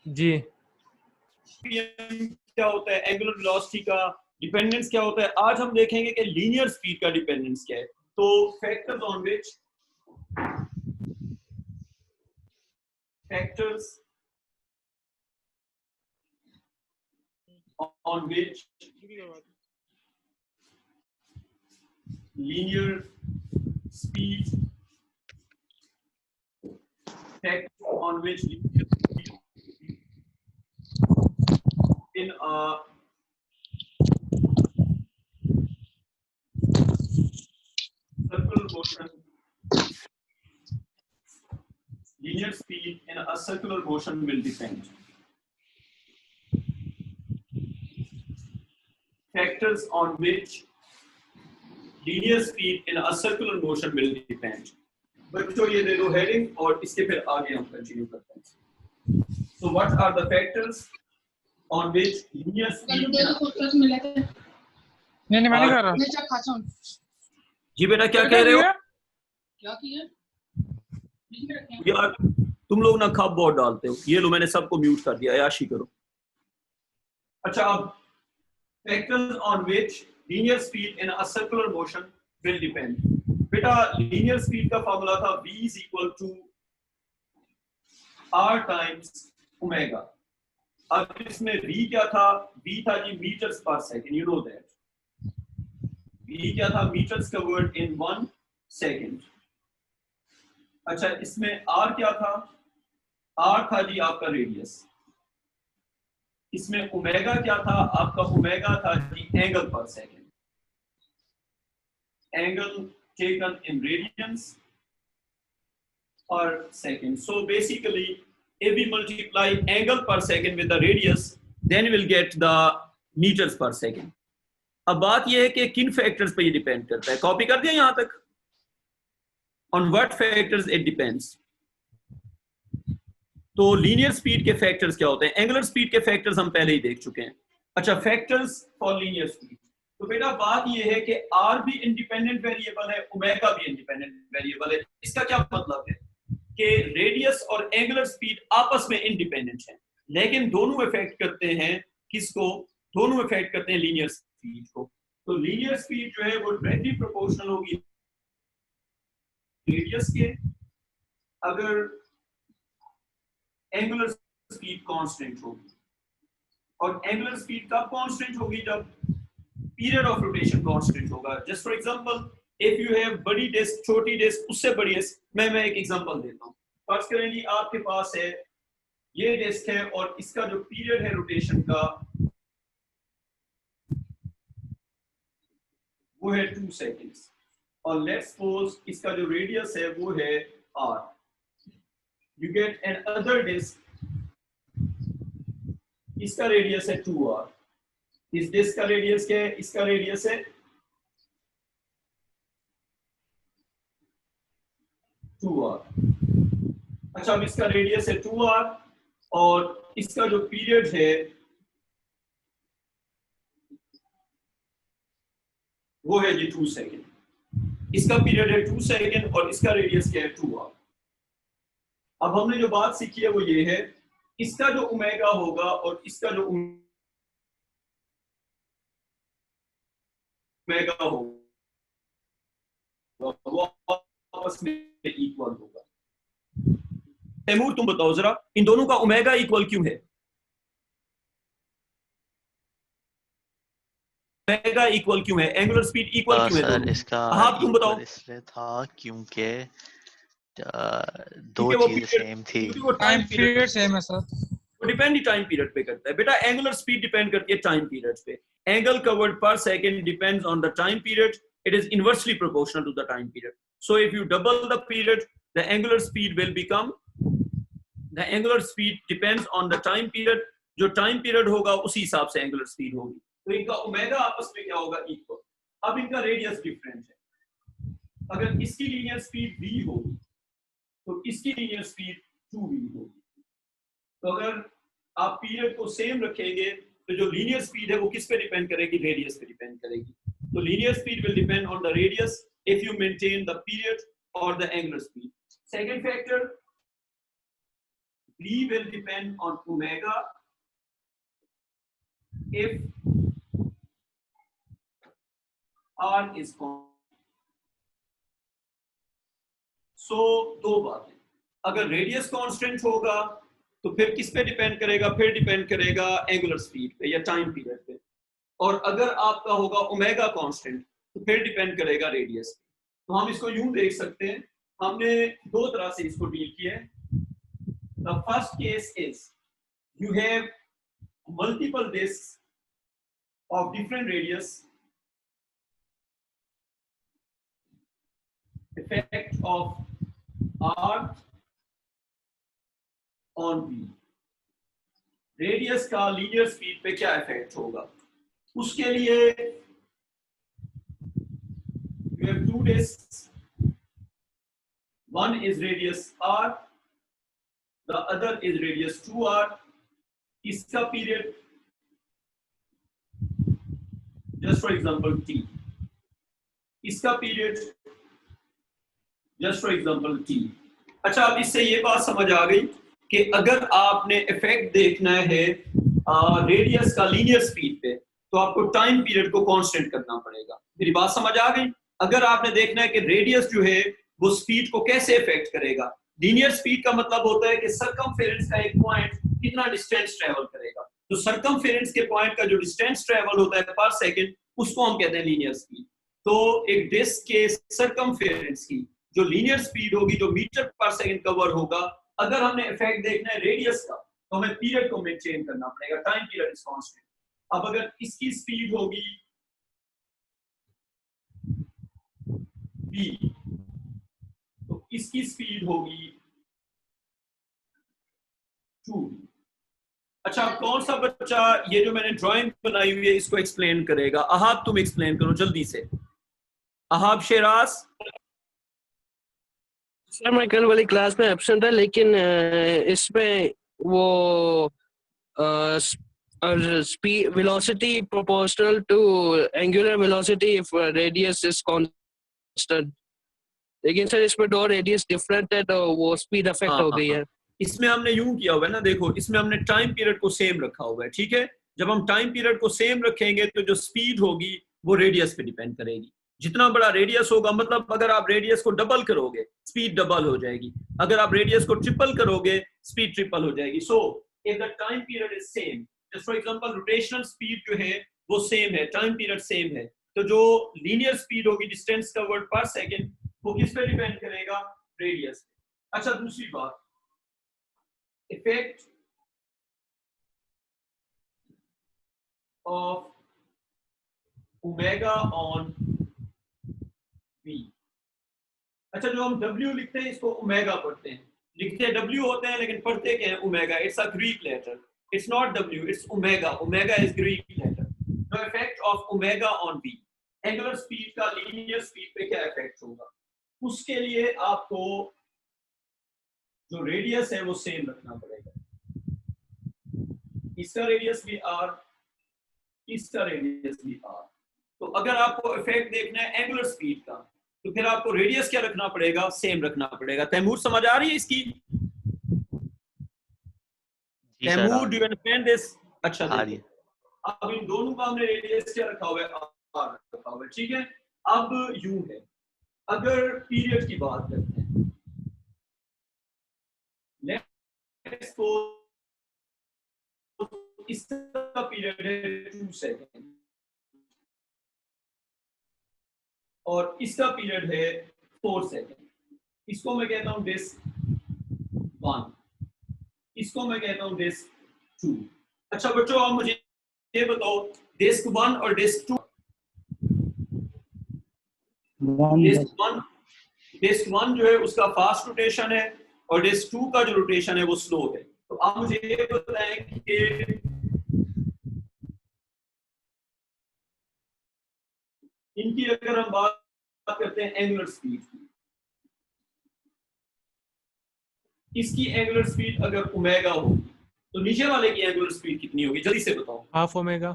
जी क्या होता है, एंगुलर वेलोसिटी का डिपेंडेंस क्या होता है। आज हम देखेंगे कि लीनियर स्पीड का डिपेंडेंस क्या है। तो factors on which linear speed, factors on which linear speed in a circular motion, linear speed in a circular motion will depend. Factors on which linear speed in a circular motion will depend. बच्चों ये दे दो heading और इसके फिर आगे हम continue करते हैं। So what are the factors on which linear speed? नहीं मैं नहीं कर रहा। जी बेटा क्या कह रहे हो? क्या किया? यार तुम लोग ना खप बहुत डालते हो। ये लो मैंने सबको म्यूट कर दिया, याशी करो। अच्छा अब factors on which linear speed in a circular motion will depend. बेटा linear speed का फॉर्मूला था v is equal to r times omega. अब इसमें v क्या था? v था जी meters per second, you know that. v क्या था? meters covered in 1 second. अच्छा इसमें r क्या था? r था जी आपका रेडियस। इसमें ओमेगा क्या था? आपका ओमेगा था जी angle per second. Angle taken in radiance per second. So basically, if we multiply angle per second with the radius, then we'll get the meters per second. अब बात यह है कि किन फैक्टर्स पे ये डिपेंड करता है। कॉपी कर दिया यहां तक? On what factors it depends? तो लीनियर स्पीड के फैक्टर्स क्या होते हैं? एंगुलर स्पीड के फैक्टर्स हम पहले ही देख चुके हैं। अच्छा फैक्टर्स फॉर लीनियर स्पीड, तो बेटा बात यह है कि आर भी इंडिपेंडेंट वेरिएबल है, ओमेगा भी इंडिपेंडेंट वेरिएबल है। इसका क्या मतलब है कि रेडियस और एंगुलर स्पीड आपस में इंडिपेंडेंट हैं, लेकिन दोनों इफेक्ट करते हैं किसको? दोनों इफेक्ट करते हैं लीनियर स्पीड को। तो लीनियर स्पीड जो है वो डायरेक्टली प्रोपोर्शनल होगी रेडियस के, अगर एंगुलर स्पीड कांस्टेंट होगी। और एंगुलर स्पीड कब कांस्टेंट होगी? जब पीरियड ऑफ रोटेशन कांस्टेंट होगा। Just for example if you have बड़ी डिस्क, छोटी डिस्क, उससे बड़ी डिस्क, मैं एक एग्जांपल देता हूं। फर्स्ट करें जी आपके पास है ये डिस्क है और इसका जो पीरियड है रोटेशन का वो है 2 सेकंड्स, और लेट्स सपोज इसका जो रेडियस है वो है r. You get another disk, इसका रेडियस है 2r. इस डिस्क का रेडियस क्या है? इसका रेडियस है 2r. अच्छा अब इसका रेडियस है 2r और इसका जो पीरियड है वो है जी 2 सेकंड। इसका पीरियड है 2 सेकंड और इसका रेडियस क्या है? 2r. अब हमने जो बात सीखी है वो ये है, इसका जो ओमेगा होगा और इसका जो ओमेगा होगा वो आपस में इक्वल होगा। तैमूर तुम बताओ जरा, इन दोनों का ओमेगा इक्वल क्यों है? ओमेगा इक्वल क्यों है? एंगुलर स्पीड इक्वल क्यों है दोनों? इसका हाँ तुम बताओ। इसलिए था क्योंकि दो चीजें सेम थी। टाइम पीरियड सेम है सर। वो डिपेंड ही टाइम पीरियड पे करता है बेटा। एंगुलर स्पीड डिपेंड करती है टाइम पीरियड पे। एंगल कवर्ड पर second depends on the time period. It is inversely proportional to the time period. So if you double the period, the angular speed will become, the angular speed depends on the time period. जो time period होगा उसी हिसाब से angular speed होगी। तो इनका omega आपस में क्या होगा? इक्वल। अब इनका रेडियस डिफरेंट है। अगर इसकी लीनियर स्पीड v होगी तो इसकी लीनियर स्पीड 2v होगी। तो अगर आप पीरियड को सेम रखेंगे तो जो लीनियर स्पीड है वो किस पे डिपेंड करेगी? रेडियस पे डिपेंड करेगी। So linear speed will depend on the radius if you maintain the period or the angular speed. Second factor, V will depend on omega if R is constant. So दो बातें, अगर radius constant होगा तो फिर किस पे depend करेगा? फिर डिपेंड करेगा एंगुलर स्पीड पे या टाइम पीरियड पे। और अगर आपका होगा ओमेगा कांस्टेंट तो फिर डिपेंड करेगा रेडियस पे। तो हम इसको यूं देख सकते हैं, हमने दो तरह से इसको डील किया है। The first case is you have multiple discs of different radius, effect of R on V, radius का लीनियर स्पीड पे क्या इफेक्ट होगा। उसके लिए you have two disks, one is radius R, the other is radius 2R, इसका period just for example T, इसका period just for example T। अच्छा, अब इससे ये बात समझ आ गई कि अगर आपने इफेक्ट देखना है रेडियस का लीनियर स्पीड पे तो आपको टाइम पीरियड को कांस्टेंट करना पड़ेगा। मेरी बात समझ आ गई? अगर आपने देखना है कि रेडियस जो है वो स्पीड को कैसे इफेक्ट करेगा, लीनियर स्पीड का मतलब होता है कि सरकमफेरेंस का एक पॉइंट कितना डिस्टेंस ट्रेवल करेगा। तो सरकमफेरेंस के पॉइंट का जो डिस्टेंस ट्रेवल होता है पर सेकंड, उसको हम कहते हैं लीनियर स्पीड। तो एक डिस्क के सरकमफेरेंस की जो लीनियर स्पीड होगी, जो मीटर पर सेकंड कवर होगा, अगर हमने इफेक्ट देखना है रेडियस का तो हमें पीरियड को मेंटेन करना पड़ेगा, टाइम पीरियड इज कांस्टेंट। अब अगर इसकी स्पीड होगी v तो इसकी स्पीड होगी 2v। अच्छा, कौन सा बच्चा ये जो मैंने ड्राइंग बनाई हुई है इसको एक्सप्लेन करेगा? अहाब तुम एक्सप्लेन करो जल्दी से। अहाब शेराज। सर मैं कल वाली क्लास में एब्सेंट था, लेकिन इसमें वो speed velocity proportional to angular velocity if radius is constant, लेकिन सर इसमें दो रेडियस डिफरेंट है तो वो स्पीड अफेक्ट हो गई है। इसमें हमने यूं किया हुआ है ना, देखो इसमें हमने टाइम पीरियड को सेम रखा हुआ है, ठीक है। जब हम टाइम पीरियड को सेम रखेंगे तो जो स्पीड होगी वो रेडियस पे डिपेंड करेगी। जितना बड़ा रेडियस होगा, मतलब अगर आप रेडियस को डबल करोगे स्पीड डबल हो जाएगी, अगर आप रेडियस को ट्रिपल करोगे स्पीड ट्रिपल हो जाएगी। So if the time period is same, just for example rotational speed जो है वो सेम है, टाइम पीरियड सेम है, तो जो लीनियर स्पीड होगी डिस्टेंस कवर्ड पर सेकंड, वो किस पे डिपेंड करेगा? रेडियस पे। अच्छा, दूसरी बात, effect of omega on V। अच्छा, जो हम W लिखते हैं इसको ओमेगा पढ़ते हैं, लिखते W होते हैं लेकिन पढ़ते क्या है? Omega. It's a Greek letter, it's not W, it's omega. Omega is Greek letter. The effect of omega on V, angular speed का लीनियर स्पीड पे क्या इफेक्ट होगा? उसके लिए आपको जो रेडियस है वो सेम रखना पड़ेगा। इसका रेडियस भी R, इसका रेडियस भी R। तो अगर आपको इफेक्ट देखना है एंगुलर स्पीड का तो फिर आपको रेडियस क्या रखना पड़ेगा? सेम रखना पड़ेगा। तैमूर समझ आ रही है इसकी? Taimur, do you understand this? अच्छा, देखो अब इन दोनों का हमने रेडियस क्या रखा हुआ है? R रखा हुआ है, ठीक है। अब यूं है, अगर पीरियड की बात करते हैं, लेट्स सपोज इसका पीरियड है 2 सेकंड और इसका पीरियड है 4 सेकंड। इसको मैं कहता हूं डिस्क 1, इसको मैं कहता हूं डिस्क 2। अच्छा बच्चों, आप मुझे ये बताओ, डिस्क 1 और डिस्क 2, डिस्क 1 जो है उसका फास्ट रोटेशन है और डिस्क 2 का जो रोटेशन है वो स्लो है। तो आप मुझे ये बताएं कि इनकी अगर हम बात करते हैं एंगुलर स्पीड की, इसकी एंगुलर स्पीड अगर ओमेगा होगी तो नीचे वाले की एंगुलर स्पीड कितनी होगी? जल्दी से बताओ। Half omega.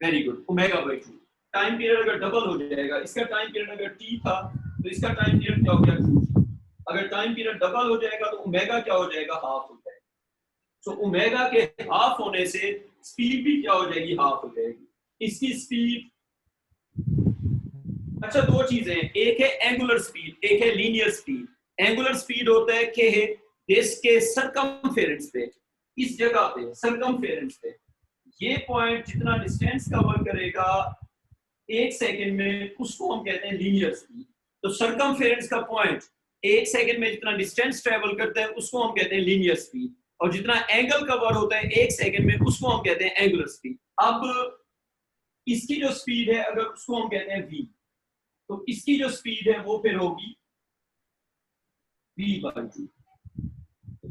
Very good, omega by 2। Time period अगर डबल हो जाएगा, इसका टाइम पीरियड अगर t था तो इसका टाइम पीरियड क्या हो गया? 2t। अगर टाइम पीरियड डबल हो जाएगा तो ओमेगा क्या हो जाएगा, हाफ हो जाएगा। सो ओमेगा के हाफ होने से स्पीड भी क्या हो जाएगी, हाफ हो जाएगी। इसकी स्पीड, अच्छा दो चीजें हैं, एक है एंगुलर स्पीड, एक है लीनियर स्पीड। एंगुलर स्पीड होता है कि डिस्क के सरकमफेरेंस पे, इस जगह पे सरकमफेरेंस पे ये पॉइंट जितना डिस्टेंस कवर करेगा 1 सेकंड में, उसको हम कहते हैं लीनियर स्पीड। तो सरकमफेरेंस का पॉइंट 1 सेकंड में जितना डिस्टेंस ट्रेवल करता है उसको हम कहते हैं लीनियर स्पीड, और जितना एंगल कवर होता है 1 सेकंड में उसको हम कहते हैं एंगुलर स्पीड। अब इसकी जो स्पीड है अगर उसको हम कहते हैं v, तो इसकी जो स्पीड है वो फिर होगी v/2।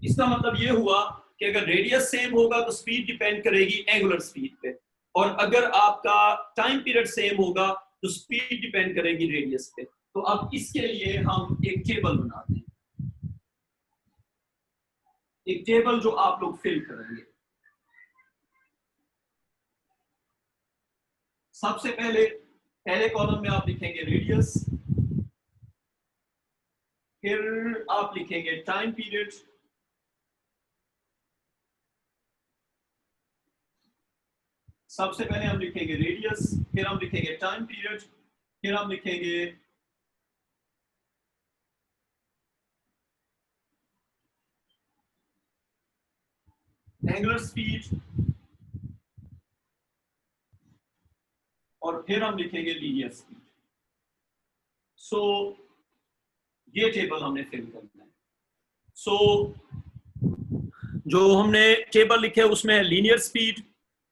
इसका मतलब ये हुआ कि अगर रेडियस सेम होगा तो स्पीड डिपेंड करेगी एंगुलर स्पीड पे, और अगर आपका टाइम पीरियड सेम होगा तो स्पीड डिपेंड करेगी रेडियस पे। तो अब इसके लिए हम एक टेबल बनाते हैं, एक टेबल जो आप लोग फिल करेंगे। सबसे पहले कॉलम में आप लिखेंगे रेडियस, फिर आप लिखेंगे टाइम पीरियड, सबसे पहले हम लिखेंगे रेडियस, फिर हम लिखेंगे टाइम पीरियड, फिर हम लिखेंगे एंगुलर स्पीड, और फिर हम लिखेंगे लीनियर स्पीड। सो ये टेबल हमने फिल करना है। सो जो हमने टेबल लिखे उसमें linear speed,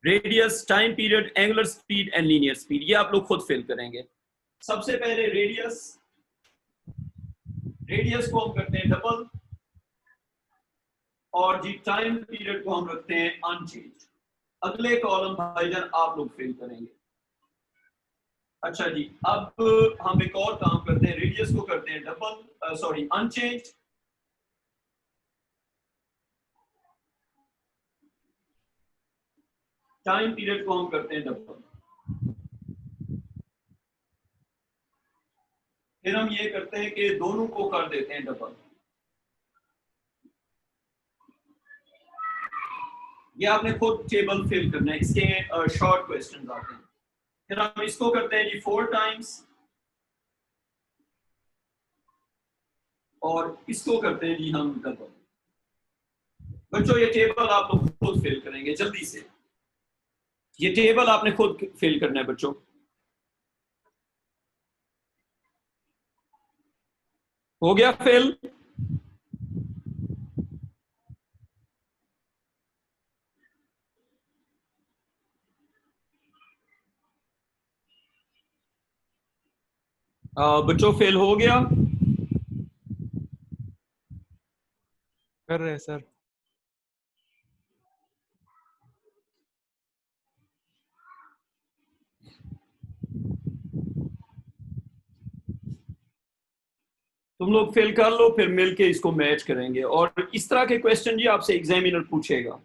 radius, time period, angular speed and linear speed, ये आप लोग खुद फिल करेंगे। सबसे पहले रेडियस, रेडियस को हम करते हैं डबल, और जी टाइम पीरियड को हम रखते हैं अनचेंज। अगले कॉलम भाईजान आप लोग फिल करेंगे। अच्छा जी, अब हम एक और काम करते हैं, रेडियस को करते हैं double, sorry unchanged, time period को हम करते हैं डबल, फिर हम ये करते हैं कि दोनों को कर देते हैं डबल। ये आपने खुद टेबल फिल करना है, इसके शॉर्ट क्वेश्चन आते हैं। फिर हम इसको करते हैं जी 4 टाइम्स, और इसको करते हैं जी हम डबल। बच्चों ये टेबल आप लोग खुद फिल करेंगे जल्दी से, ये टेबल आपने खुद फिल करना है बच्चों। हो गया फिल? बच्चों फेल हो गया? कर रहे हैं सर। तुम लोग फेल कर लो, फिर मिलके इसको मैच करेंगे, और इस तरह के क्वेश्चन जी आपसे एग्जामिनर पूछेगा।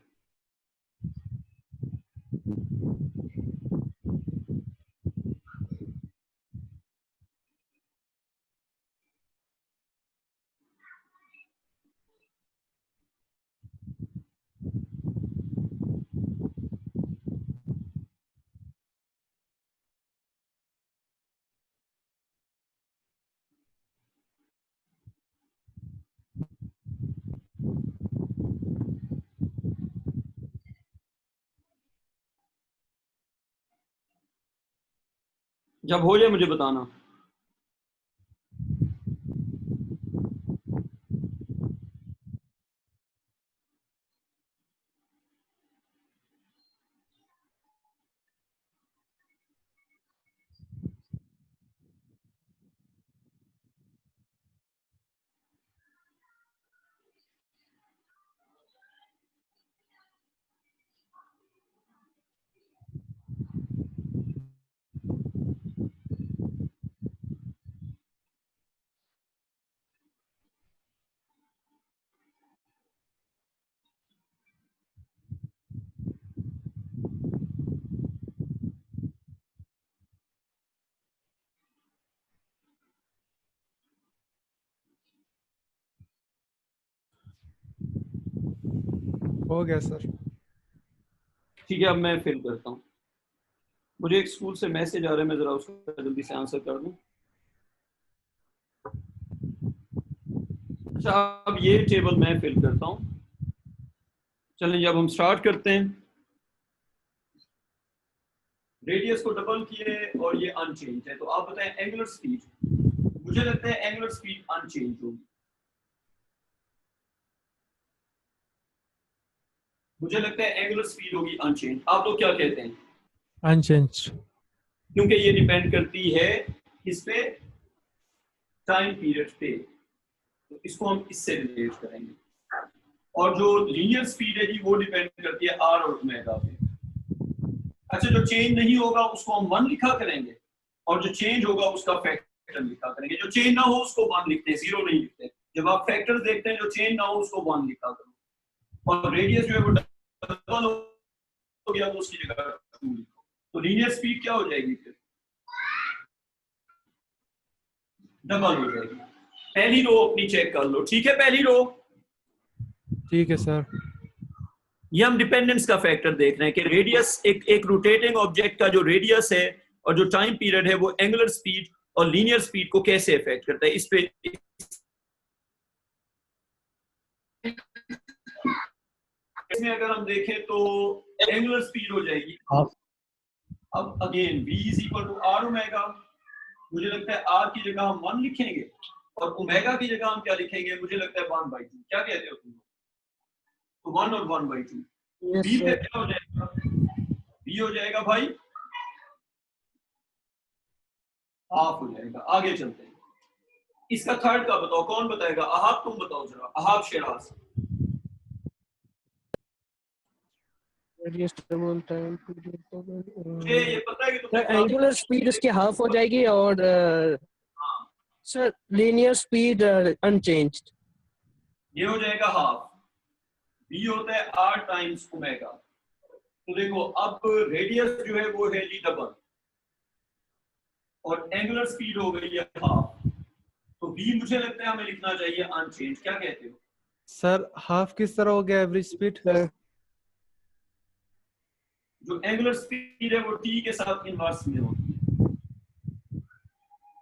जब हो जाए मुझे बताना। हो गया सर। ठीक है, अब मैं फिल करता हूँ। मुझे एक स्कूल से मैसेज आ रहा है, मैं जरा उसका जल्दी से आंसर कर दूं। अच्छा, अब ये टेबल मैं फिल करता हूँ। चलें, जब हम स्टार्ट करते हैं, रेडियस को डबल किए और ये अनचेंज है, तो आप बताएं एंगुलर स्पीड। मुझे लगता है एंगुलर स्पीड अनचेंज होगी। मुझे लगता है एंगुलर स्पीड होगी अनचेंज। आप लोग क्या कहते हैं? अनचेंज। क्योंकि ये डिपेंड करती है किस पे? टाइम पीरियड पे। तो इसको हम इससे रिलेट करेंगे। और जो लीनियर स्पीड है जी, वो डिपेंड करती है आर और ओमेगा पे। अच्छा, जो चेंज नहीं होगा उसको हम 1 लिखा करेंगे, और जो चेंज होगा उसका फैक्टर लिखा करेंगे। जो चेंज ना हो उसको 1 लिखते हैं, 0 नहीं लिखते। जब आप फैक्टर्स देखते हैं, जो चेंज ना हो उसको 1 लिखा करो। और रेडियस जो है वो डबल हो गया, तो उसकी जगह 2 लिखो। तो लीनियर स्पीड क्या हो जाएगी फिर? डबल हो जाएगी। पहली रो अपनी चेक कर लो, ठीक है? पहली रो, ठीक है सर। ये हम डिपेंडेंस का फैक्टर देख रहे हैं कि रेडियस, एक रोटेटिंग ऑब्जेक्ट का जो रेडियस है और जो टाइम पीरियड है, वो एंगुलर स्पीड और लीनियर स्पीड को कैसे इफेक्ट करता है। इस पे इसमें अगर हम देखें तो एंगुलर स्पीड हो जाएगी। अब again v is equal to R omega. मुझे लगता है r की जगह हम 1 लिखेंगे और ओमेगा की जगह हम क्या लिखेंगे? मुझे लगता है 1/2। क्या कहते हो तुम? तो 1 और 1/2। Yes, v पे sir. क्या हो जाएगा? v हो जाएगा भाई हाफ हो जाएगा। आगे चलते हैं। इसका थर्ड का बताओ, कौन बताएगा? अहाब, तुम बताओ जरा। Ahab शेराज। Radius double time period मुझे ये पता है कि तुमने सर एंगुलर स्पीड इसकी हाफ हो जाएगी और सर लीनियर स्पीड अनचेंज्ड। ये हो जाएगा हाफ। v होता है r टाइम्स ओमेगा। तो देखो, अब रेडियस जो है वो है जी डबल, और एंगुलर स्पीड हो गई है हाफ। तो v मुझे लगता है हमें लिखना चाहिए अनचेंज। क्या कहते हो? सर हाफ किस तरह हो गया एवरेज स्पीड? जो एंगुलर स्पीड है वो t के साथ इनवर्स में होती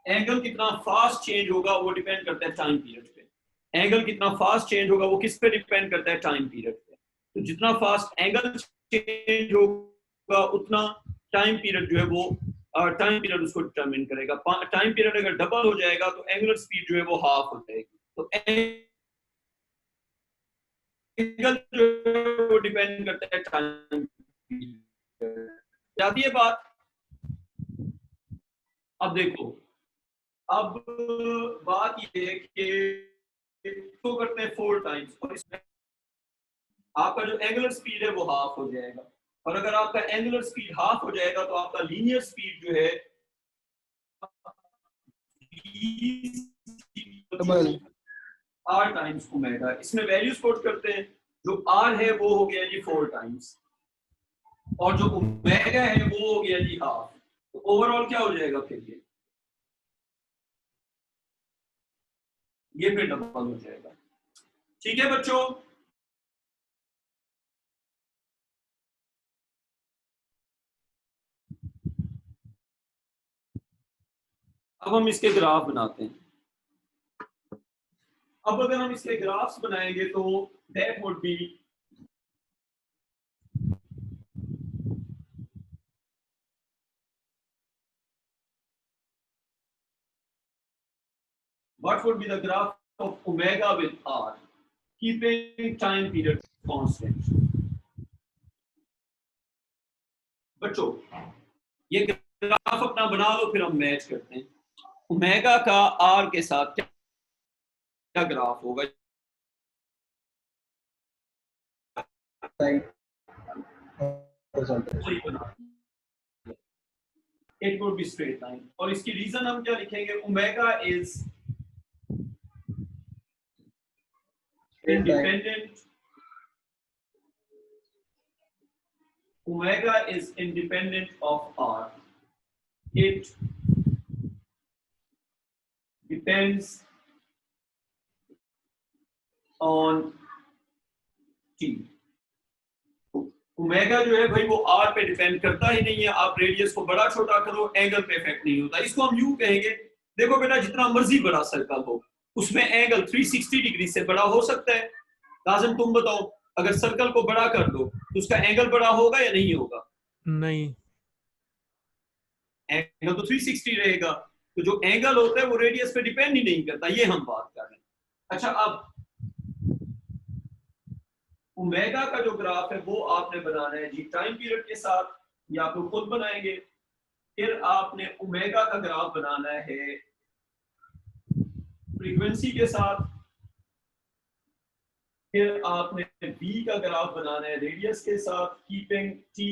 है। एंगल कितना फास्ट चेंज होगा वो डिपेंड करता है टाइम पीरियड पे। एंगल कितना फास्ट चेंज होगा वो किस पे डिपेंड करता है? टाइम पीरियड पे। तो जितना फास्ट एंगल चेंज होगा उतना टाइम पीरियड जो है वो टाइम पीरियड उसको डिटरमिन करेगा। टाइम पीरियड अगर डबल हो जाएगा तो एंगुलर स्पीड जो है वो हाफ हो जाएगी। तो एंगल जो है वो डिपेंड करता है टाइम पीरियड। जाती है बात? अब देखो, अब बात ये है कि इसको करते हैं 4 टाइम्स, और इसमें आपका जो एंगुलर स्पीड है वो हाफ हो जाएगा। और अगर आपका एंगुलर स्पीड हाफ हो जाएगा तो आपका लीनियर स्पीड जो है डबल r टाइम्स ओमेगा। इसमें वैल्यूज पुट करते हैं। जो r है वो हो गया जी 4 टाइम्स, और जो ओमेगा है वो हो गया जी हाफ। तो ओवरऑल क्या हो जाएगा फिर? ये फिर डबल हो जाएगा। ठीक है बच्चों? अब हम इसके ग्राफ बनाते हैं। अब अगर हम इसके ग्राफ्स बनाएंगे तो that would be what would be the graph of omega with r, keeping time period constant? बच्चों, ये ग्राफ अपना बना लो, फिर हम मैच करते हैं। ओमेगा का r के साथ क्या ग्राफ होगा? It would be straight line. और इसकी रीजन हम क्या लिखेंगे? Omega is independent. Omega is independent of r. It depends on t. Omega जो है भाई वो आर पे डिपेंड करता ही नहीं है, आप रेडियस को बड़ा छोटा करो एंगल पे इफेक्ट नहीं होता। इसको हम यूं कहेंगे, देखो बेटा जितना मर्जी बड़ा सर्कल हो उसमें एंगल 360 डिग्री से बड़ा हो सकता है। काज़िम तुम बताओ, अगर सर्कल को बड़ा कर दो तो उसका एंगल बड़ा होगा या नहीं होगा? नहीं। एंगल तो 360 रहेगा। तो जो एंगल होता है वो रेडियस पे डिपेंड ही नहीं करता, ये हम बात कर रहे हैं। अच्छा, अब ओमेगा का जो ग्राफ है वो आपने बनाना है जी टाइम पीरियड के साथ, या आप लोग खुद बनाएंगे। फिर आपने ओमेगा का ग्राफ बनाना है फ्रीक्वेंसी के साथ। फिर आपने v का ग्राफ बनाना है रेडियस के साथ, कीपिंग t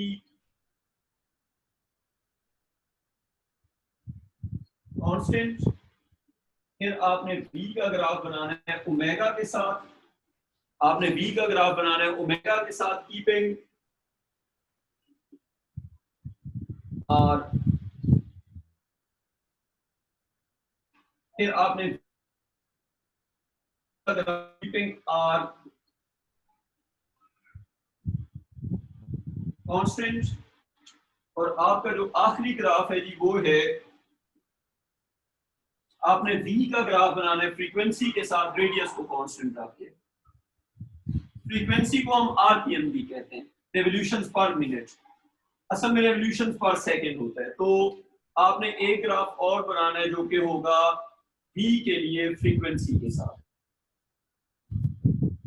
कांस्टेंट। फिर आपने v का ग्राफ बनाना है ओमेगा के साथ, आपने v का ग्राफ बनाना है ओमेगा के साथ कीपिंग और फिर आपने कीपिंग आर कांस्टेंट। और आपका जो आखिरी ग्राफ है जी वो है आपने v का ग्राफ बनाना है फ्रीक्वेंसी के साथ रेडियस को कांस्टेंट रख के। फ्रीक्वेंसी को हम आरपीएम भी कहते हैं, रेवोल्यूशंस पर मिनट, असल में रेवोल्यूशंस पर सेकंड होता है। तो आपने एक ग्राफ और बनाना है जो कि होगा v के लिए फ्रीक्वेंसी के साथ।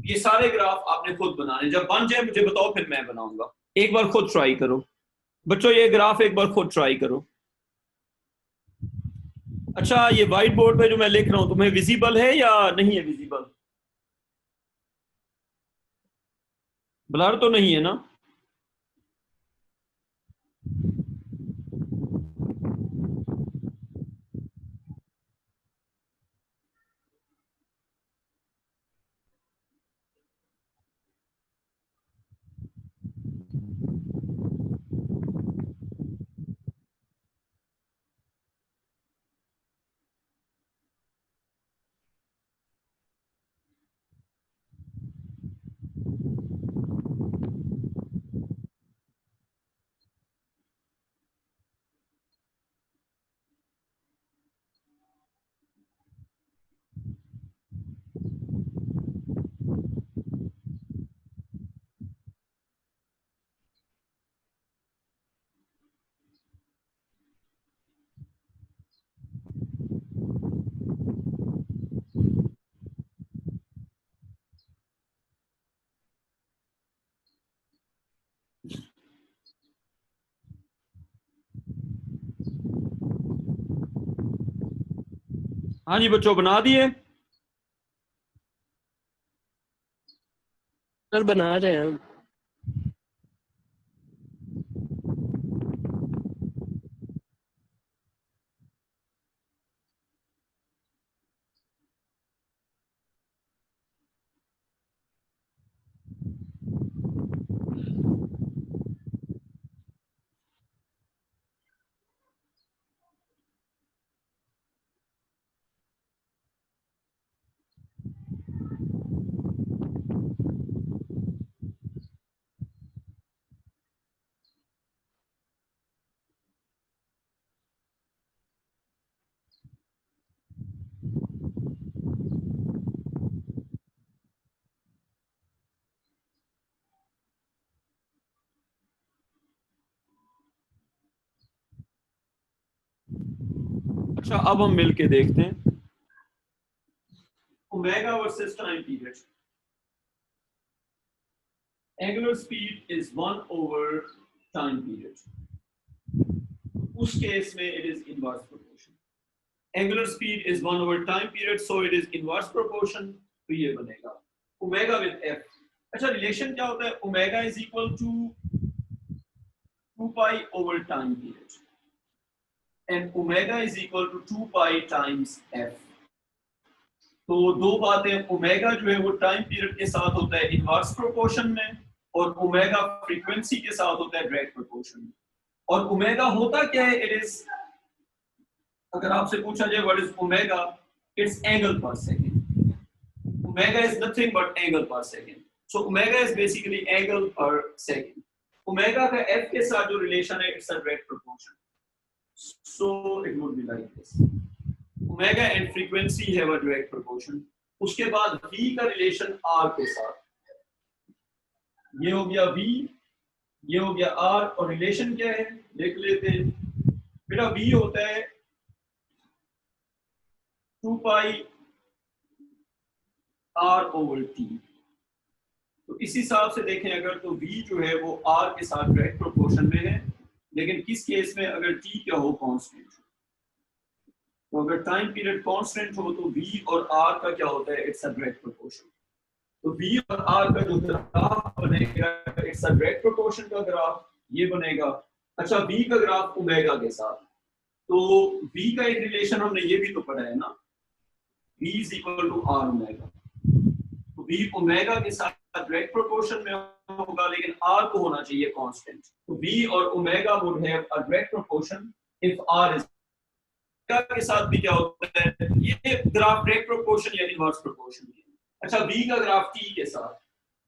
ये सारे ग्राफ आपने खुद बनाने, जब बन जाए मुझे बताओ फिर मैं बनाऊंगा। एक बार खुद ट्राई करो बच्चों, ये ग्राफ एक बार खुद ट्राई करो। अच्छा, ये व्हाइट बोर्ड पे जो मैं लिख रहा हूं तुम्हें विजिबल है या नहीं है विजिबल? ब्लर तो नहीं है ना? हाँ जी बच्चों, बना दिए? सर बना रहे हैं हम। अच्छा, अब हम मिलके देखते हैं omega versus time period. Angular speed is 1 over time period. उस केस में it is inverse proportion. Angular speed is 1 over time period, so it is inverse proportion. तो ये बनेगा ओमेगा विद एफ। अच्छा, रिलेशन क्या होता है? Omega is equal to 2 pi over time period and omega is equal to 2 pi times F. तो दो बातें, ओमेगा जो है वो टाइम पीरियड के साथ होता है इनवर्स प्रोपोर्शन में, और ओमेगा फ्रीक्वेंसी के साथ होता है डायरेक्ट प्रोपोर्शन में। और ओमेगा होता क्या है? इट इज, अगर आपसे पूछा जाए what is omega, it's angle per second. Omega is nothing but angle per second. So omega is basically angle per second. Omega का f के साथ जो रिलेशन है it's a direct proportion, so it would be like this, omega and frequency have a direct proportion. उसके बाद v का relation r के साथ, ये हो गया v, ये हो गया r, और रिलेशन क्या है देख लेते हैं बेटा। v होता है 2 पाई r ओवर t। तो इस हिसाब से देखें अगर तो v जो है वो r के साथ डायरेक्ट प्रोपोर्शन में है, लेकिन किस केस में, अगर t क्या हो कांस्टेंट। तो अगर टाइम पीरियड कांस्टेंट हो तो v और r का क्या होता है, इट्स अ डायरेक्ट प्रोपोर्शन। तो v और r का जो ग्राफ बनेगा इट्स अ डायरेक्ट प्रोपोर्शन का ग्राफ, ये बनेगा। अच्छा v का ग्राफ ओमेगा के साथ, तो v का एक रिलेशन हमने ये भी तो पढ़ा है ना, v is equal to r omega. तो v ओमेगा के साथ डायरेक्ट प्रोपोर्शन में होगा, लेकिन r को होना चाहिए कांस्टेंट। तो v और omega would have a direct proportion if r is, के साथ भी क्या होता है, ये ग्राफ डायरेक्ट प्रोपोर्शन या इनवर्स प्रोपोर्शन है। अच्छा v का ग्राफ t के साथ,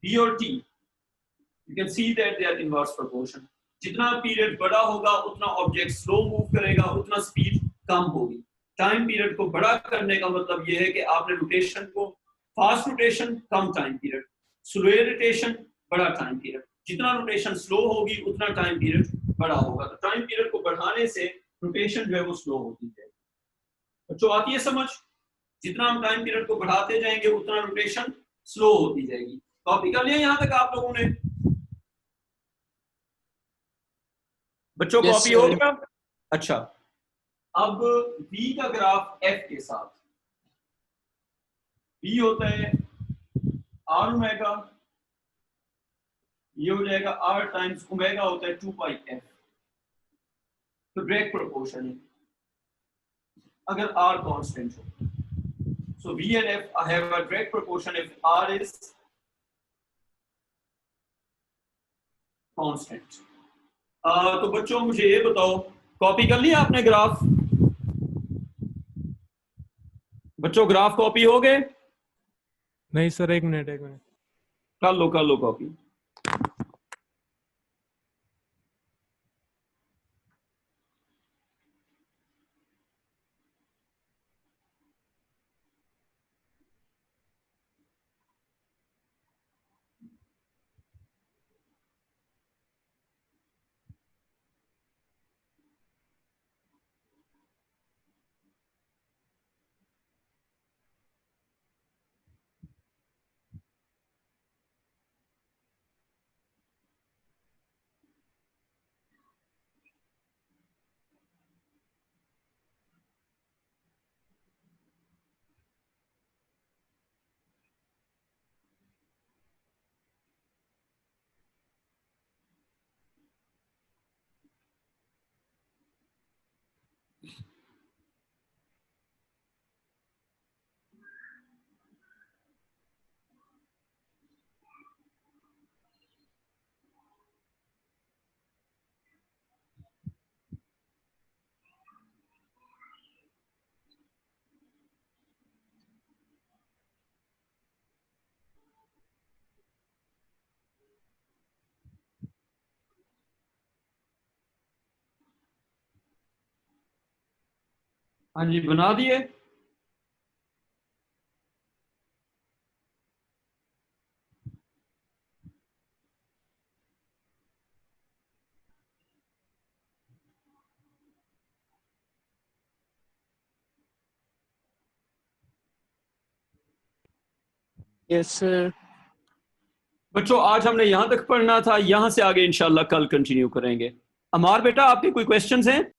v और t you can see that they are inverse proportion. जितना पीरियड बड़ा होगा उतना ऑब्जेक्ट स्लो मूव करेगा, उतना स्पीड कम होगी। टाइम पीरियड को बड़ा करने का मतलब ये है कि आपने रोटेशन को, फास्ट रोटेशन कम टाइम पीरियड, स्लो रोटेशन बड़ा टाइम पीरियड। जितना रोटेशन स्लो होगी उतना टाइम पीरियड बड़ा होगा। तो टाइम पीरियड को बढ़ाने से रोटेशन जो है वो स्लो होती है। बच्चों आती है समझ, जितना हम टाइम पीरियड को बढ़ाते जाएंगे उतना रोटेशन स्लो होती जाएगी। कॉपी कर लिया यहाँ तक आप लोगों ने बच्चों? Yes, copy sir. हो गया? अच्छा, अब v का ग्राफ f के साथ, v होता है r ओमेगा, ये हो जाएगा r टाइम्स ओमेगा होता है 2 पाई f। तो डायरेक्ट प्रोपोर्शन है अगर r कांस्टेंट हो। So v and f have a direct proportion if r is constant. तो बच्चों मुझे ये बताओ, कॉपी कर लिया आपने ग्राफ? बच्चों ग्राफ कॉपी हो गए? नहीं सर, एक मिनट। कर लो कॉपी। हाँ जी, बना दिए? Yes, sir. बच्चों आज हमने यहां तक पढ़ना था, यहां से आगे इंशाल्लाह कल कंटिन्यू करेंगे। अमार बेटा आपके कोई क्वेश्चंस हैं?